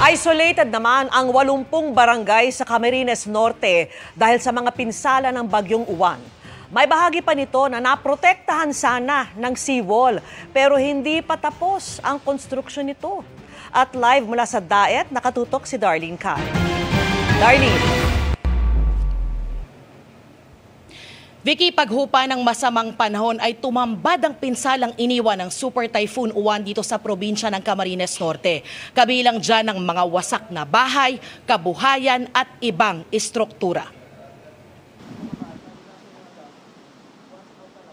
Isolated naman ang 80 barangay sa Camarines Norte dahil sa mga pinsala ng bagyong Uwan. May bahagi pa nito na naprotektahan sana ng seawall pero hindi pa tapos ang konstruksyon nito. At live mula sa Daet, nakatutok si Darlene Kai. Darlene. Vicky, paghupa ng masamang panahon ay tumambad ang pinsalang iniwan ng Super Typhoon Uwan dito sa probinsya ng Camarines Norte. Kabilang dyan ang mga wasak na bahay, kabuhayan at ibang istruktura.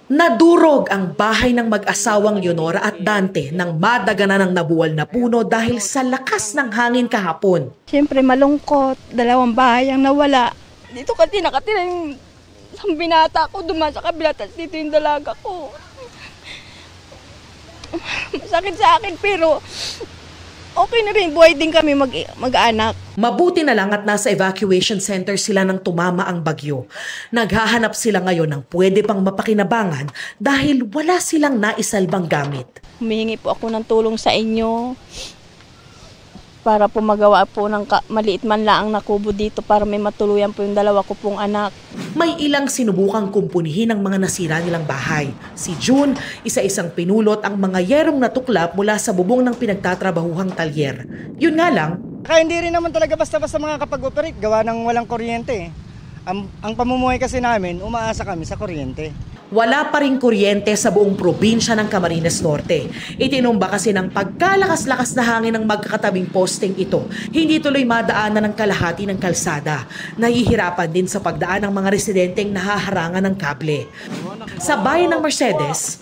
Nadurog ang bahay ng mag-asawang Leonora at Dante nang madaganan ng nabuwal na puno dahil sa lakas ng hangin kahapon. Siyempre malungkot, 2 bahay ang nawala. Dito kasi nakatira yung binata ko, dumaan sa kabila, tapos dito yung dalaga ko. Masakit sa akin pero okay na rin, buhay din kami mag-anak. Mabuti na lang at nasa evacuation center sila nang tumama ang bagyo. Naghahanap sila ngayon ng pwede pang mapakinabangan dahil wala silang naisalbang gamit. Humihingi po ako ng tulong sa inyo para po magawa po ng maliit man lang na kubo dito para may matuluyan po yung 2 ko pong anak. May ilang sinubukang kumpunihin ang mga nasira nilang bahay. Si June, isa-isang pinulot ang mga yerong natuklap mula sa bubong ng pinagtatrabahuhang talyer. Yun nga lang, kaya hindi rin naman talaga basta-basta mga kapag-operate, gawa ng walang kuryente. Ang pamumuhay kasi namin, umaasa kami sa kuryente. wala pa ring kuryente sa buong probinsya ng Camarines Norte. Itinumba kasi ng pagkalakas-lakas na hangin ng magkakatabing posting ito, hindi tuloy madaanan ng kalahati ng kalsada. Nahihirapan din sa pagdaan ng mga residenteng nahaharangan ng kable. Sa bayan ng Mercedes,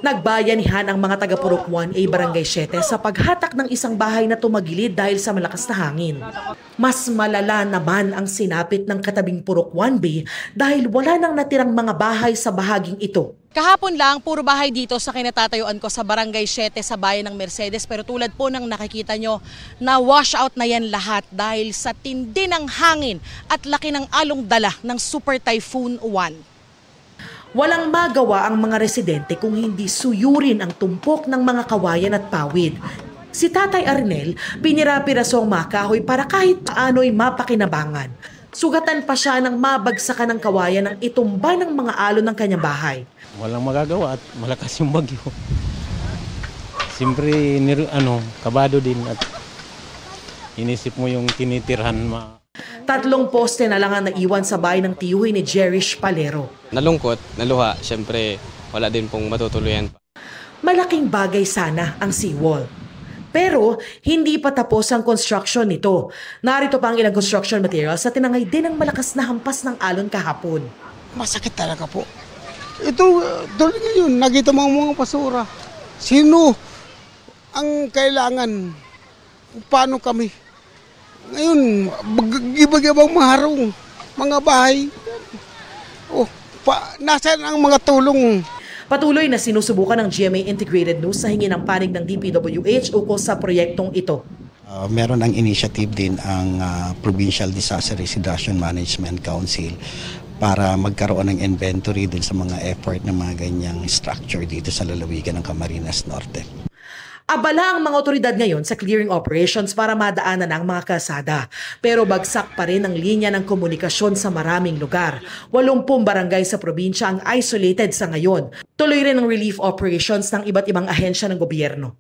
nagbayanihan ang mga taga Purok 1A Barangay 7 sa paghatak ng isang bahay na tumagilid dahil sa malakas na hangin. Mas malala naman ang sinapit ng katabing Purok 1B dahil wala nang natirang mga bahay sa bahaging ito. Kahapon lang, puro bahay dito sa kinatatayuan ko sa Barangay 7 sa bayan ng Mercedes. Pero tulad po ng nakikita nyo, na wash out na yan lahat dahil sa tindi ng hangin at laki ng along dala ng Super Typhoon Uwan. Walang magawa ang mga residente kung hindi suyurin ang tumpok ng mga kawayan at pawid. Si Tatay Arnel, pinira-piraso ang mga kahoy para kahit paano'y mapakinabangan. Sugatan pa siya ng mabagsakan ng kawayan ng itumba ng mga alon ng kanyang bahay. Walang magagawa at malakas yung bagyo. Siyempre, kabado din at inisip mo yung tinitirhan ma. 3 poste na lang ang naiwan sa bahay ng tiyuhin ni Jerish Palero. Nalungkot, naluha, siyempre wala din pong matutuluyan. Malaking bagay sana ang seawall. Pero hindi pa tapos ang construction nito. Narito pa ang ilang construction materials sa tinangay din ng malakas na hampas ng alon kahapon. Masakit talaga po. Ito, tuloy ngayon, nakita mo ang mga basura. Sino ang kailangan? Paano kami? Ngayon, ibang mga harong, mga bahay. Nasaan ang mga tulong? Patuloy na sinusubukan ng GMA Integrated News sa hingi ng panig ng DPWH ukol sa proyektong ito. Meron ang initiative din ang Provincial Disaster Risk Reduction Management Council para magkaroon ng inventory din sa mga effort ng mga ganyang structure dito sa lalawigan ng Camarines Norte. Abala ang mga otoridad ngayon sa clearing operations para madaanan ang mga kalsada. Pero bagsak pa rin ang linya ng komunikasyon sa maraming lugar. 80 barangay sa probinsya ang isolated sa ngayon. Tuloy rin ang relief operations ng iba't ibang ahensya ng gobyerno.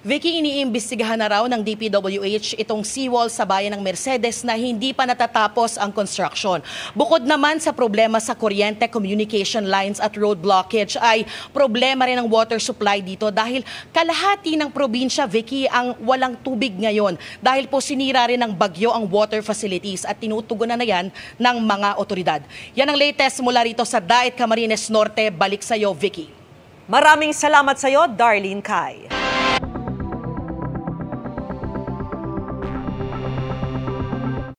Vicky, iniimbestigahan na raw ng DPWH itong seawall sa bayan ng Mercedes na hindi pa natatapos ang construction. Bukod naman sa problema sa kuryente, communication lines at road blockage ay problema rin ang water supply dito dahil kalahati ng probinsya, Vicky, ang walang tubig ngayon dahil po sinira rin ng bagyo ang water facilities at tinutugunan na yan ng mga otoridad. Yan ang latest mula rito sa Daet, Camarines Norte. Balik sa iyo, Vicky. Maraming salamat sa iyo, Darlene Kai.